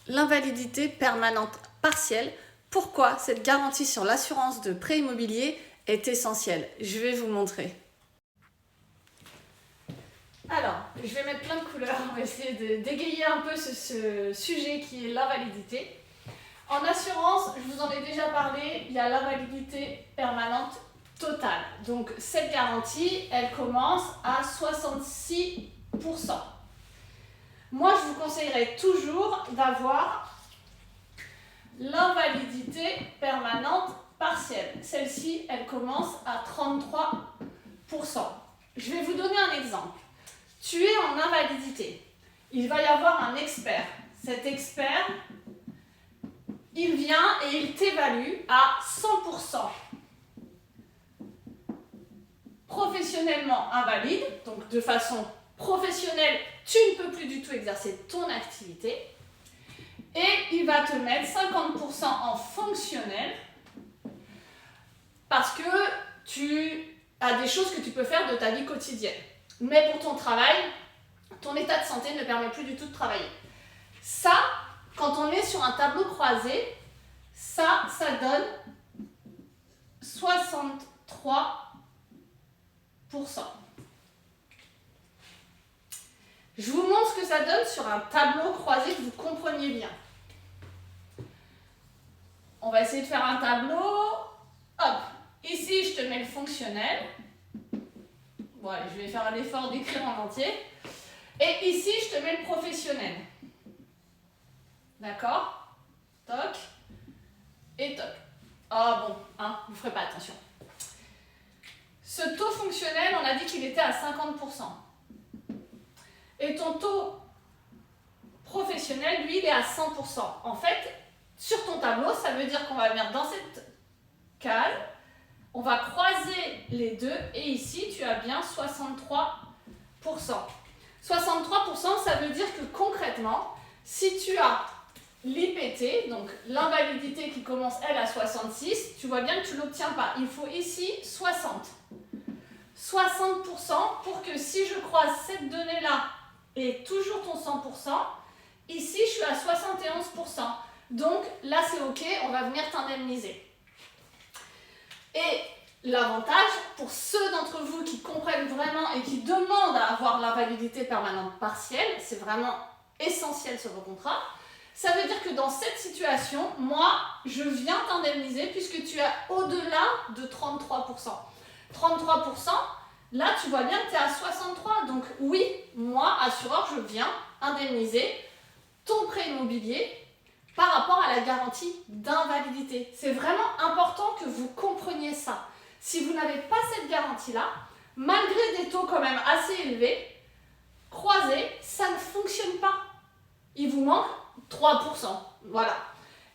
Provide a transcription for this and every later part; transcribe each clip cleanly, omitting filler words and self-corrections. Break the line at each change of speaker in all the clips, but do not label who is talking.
l'invalidité permanente partielle. Pourquoi cette garantie sur l'assurance de prêt immobilier est essentielle? Je vais vous montrer. Alors, je vais mettre plein de couleurs, on va essayer de dégayer un peu ce sujet qui est l'invalidité. En assurance, je vous en ai déjà parlé, il y a l'invalidité permanente totale. Donc cette garantie, elle commence à 66%. Moi, je vous conseillerais toujours d'avoir l'invalidité permanente partielle. Celle-ci, elle commence à 33%. Je vais vous donner un exemple. Tu es en invalidité. Il va y avoir un expert. Cet expert, il vient et il t'évalue à 100%. Professionnellement invalide, donc de façon professionnelle, tu ne peux plus du tout exercer ton activité. Et il va te mettre 50% en fonctionnel parce que tu as des choses que tu peux faire de ta vie quotidienne. Mais pour ton travail, ton état de santé ne permet plus du tout de travailler. Ça, quand on est sur un tableau croisé, ça donne 63%. Je vous montre ce que ça donne sur un tableau croisé, que vous compreniez bien. On va essayer de faire un tableau. Hop, ici je te mets le fonctionnel. Bon, allez, je vais faire l'effort d'écrire en entier. Et ici, je te mets le professionnel. D'accord? Toc. Et toc. Ah bon, hein, vous ne ferez pas attention. Ce taux fonctionnel, on a dit qu'il était à 50%. Et ton taux professionnel, lui, il est à 100%. En fait, sur ton tableau, ça veut dire qu'on va venir dans cette case, on va croiser les deux, et ici, tu as bien 63%. 63%, ça veut dire que concrètement, si tu as l'IPT, donc l'invalidité qui commence, elle, à 66, tu vois bien que tu ne l'obtiens pas. Il faut ici 60. 60% pour que si je croise cette donnée-là et toujours ton 100%, ici, je suis à 71%. Donc là, c'est OK, on va venir t'indemniser. Et l'avantage, pour ceux d'entre vous qui comprennent vraiment et qui demandent à avoir l'invalidité permanente partielle, c'est vraiment essentiel sur vos contrats, ça veut dire que dans cette situation, moi, je viens t'indemniser puisque tu es au-delà de 33%. 33%, là, tu vois bien que tu es à 63%. Donc oui, moi, assureur, je viens indemniser ton prêt immobilier par rapport à la garantie d'invalidité. C'est vraiment important que vous compreniez ça. Si vous n'avez pas cette garantie-là, malgré des taux quand même assez élevés, croisés, ça ne fonctionne pas. Il vous manque 3%. Voilà.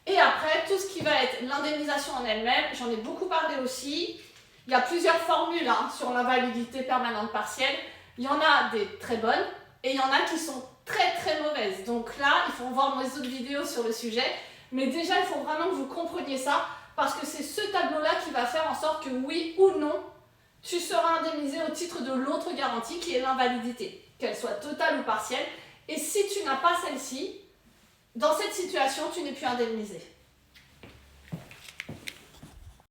Et après, tout ce qui va être l'indemnisation en elle-même, j'en ai beaucoup parlé aussi. Il y a plusieurs formules sur l'invalidité permanente partielle. Il y en a des très bonnes et il y en a qui sont très très mauvaises. Donc là, il faut voir mes autres vidéos sur le sujet. Mais déjà, il faut vraiment que vous compreniez ça parce que c'est ce tableau-là qui va faire en sorte que oui ou non, tu seras indemnisé au titre de l'autre garantie qui est l'invalidité, qu'elle soit totale ou partielle. Et si tu n'as pas celle-ci, dans cette situation, tu n'es plus indemnisé.